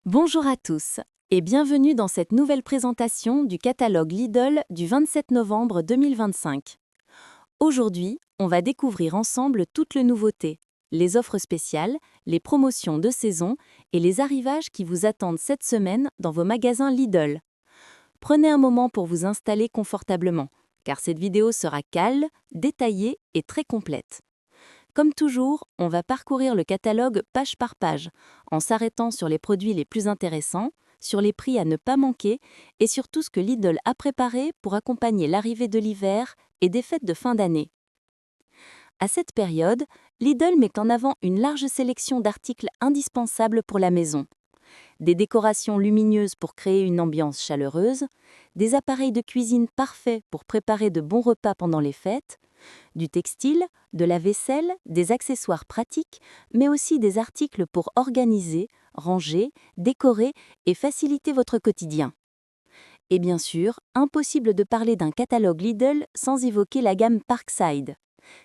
Bonjour à tous et bienvenue dans cette nouvelle présentation du catalogue Lidl du 27 novembre 2025. Aujourd'hui, on va découvrir ensemble toutes les nouveautés, les offres spéciales, les promotions de saison et les arrivages qui vous attendent cette semaine dans vos magasins Lidl. Prenez un moment pour vous installer confortablement, car cette vidéo sera calme, détaillée et très complète. Comme toujours, on va parcourir le catalogue page par page, en s'arrêtant sur les produits les plus intéressants, sur les prix à ne pas manquer et sur tout ce que Lidl a préparé pour accompagner l'arrivée de l'hiver et des fêtes de fin d'année. À cette période, Lidl met en avant une large sélection d'articles indispensables pour la maison. Des décorations lumineuses pour créer une ambiance chaleureuse, des appareils de cuisine parfaits pour préparer de bons repas pendant les fêtes, du textile, de la vaisselle, des accessoires pratiques, mais aussi des articles pour organiser, ranger, décorer et faciliter votre quotidien. Et bien sûr, impossible de parler d'un catalogue Lidl sans évoquer la gamme Parkside.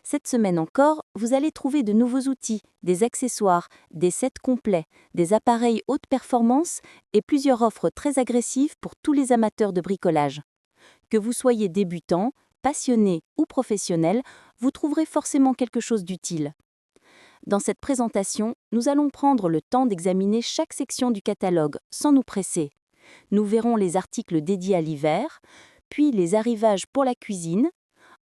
Cette semaine encore, vous allez trouver de nouveaux outils, des accessoires, des sets complets, des appareils haute performance et plusieurs offres très agressives pour tous les amateurs de bricolage. Que vous soyez débutant, passionné ou professionnel, vous trouverez forcément quelque chose d'utile. Dans cette présentation, nous allons prendre le temps d'examiner chaque section du catalogue sans nous presser. Nous verrons les articles dédiés à l'hiver, puis les arrivages pour la cuisine,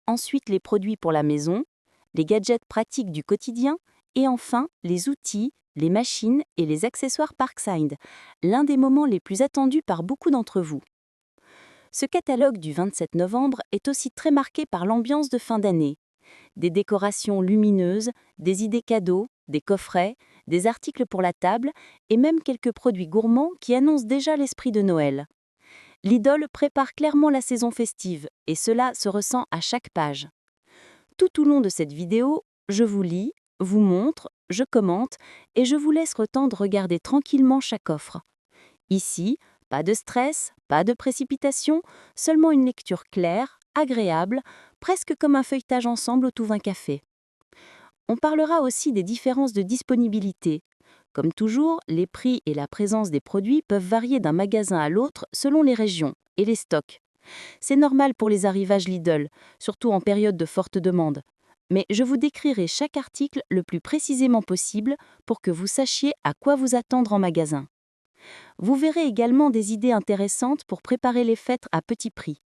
ensuite les produits pour la maison, les gadgets pratiques du quotidien et enfin les outils, les machines et les accessoires Parkside, l'un des moments les plus attendus par beaucoup d'entre vous. Ce catalogue du 27 novembre est aussi très marqué par l'ambiance de fin d'année. Des décorations lumineuses, des idées cadeaux, des coffrets, des articles pour la table et même quelques produits gourmands qui annoncent déjà l'esprit de Noël. Lidl prépare clairement la saison festive et cela se ressent à chaque page. Tout au long de cette vidéo, je vous lis, vous montre, je commente et je vous laisse le temps de regarder tranquillement chaque offre. Ici, pas de stress, pas de précipitation, seulement une lecture claire, agréable, presque comme un feuilletage ensemble autour d'un café. On parlera aussi des différences de disponibilité. Comme toujours, les prix et la présence des produits peuvent varier d'un magasin à l'autre selon les régions et les stocks. C'est normal pour les arrivages Lidl, surtout en période de forte demande. Mais je vous décrirai chaque article le plus précisément possible pour que vous sachiez à quoi vous attendre en magasin. Vous verrez également des idées intéressantes pour préparer les fêtes à petit prix.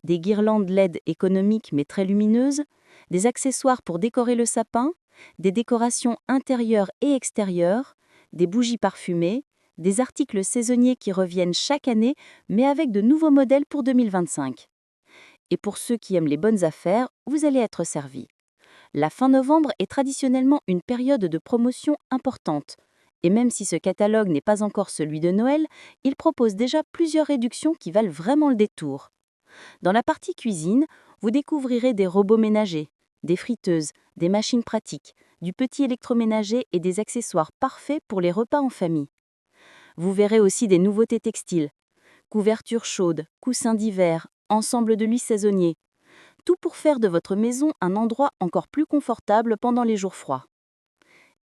Des guirlandes LED économiques mais très lumineuses, des accessoires pour décorer le sapin, des décorations intérieures et extérieures, des bougies parfumées, des articles saisonniers qui reviennent chaque année mais avec de nouveaux modèles pour 2025. Et pour ceux qui aiment les bonnes affaires, vous allez être servis. La fin novembre est traditionnellement une période de promotion importante. Et même si ce catalogue n'est pas encore celui de Noël, il propose déjà plusieurs réductions qui valent vraiment le détour. Dans la partie cuisine, vous découvrirez des robots ménagers, des friteuses, des machines pratiques, du petit électroménager et des accessoires parfaits pour les repas en famille. Vous verrez aussi des nouveautés textiles, couvertures chaudes, coussins d'hiver, ensemble de lits saisonniers. Tout pour faire de votre maison un endroit encore plus confortable pendant les jours froids.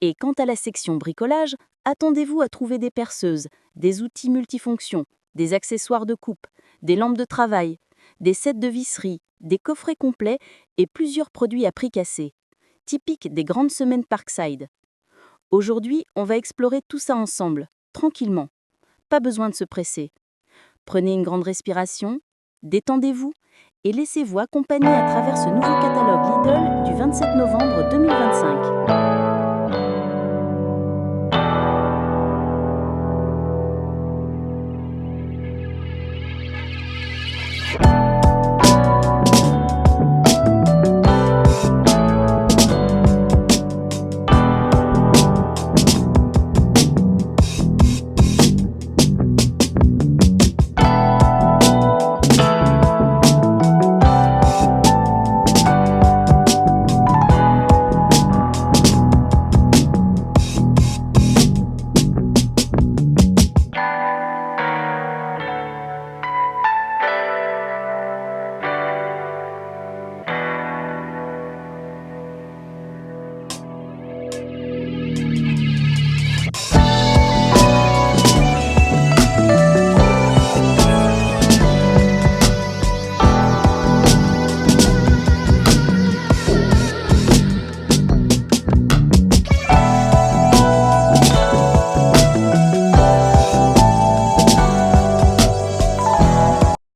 Et quant à la section bricolage, attendez-vous à trouver des perceuses, des outils multifonctions, des accessoires de coupe, des lampes de travail, des sets de visserie, des coffrets complets et plusieurs produits à prix cassé, typiques des grandes semaines Parkside. Aujourd'hui, on va explorer tout ça ensemble, tranquillement. Pas besoin de se presser. Prenez une grande respiration, détendez-vous et laissez-vous accompagner à travers ce nouveau catalogue Lidl du 27 novembre 2025.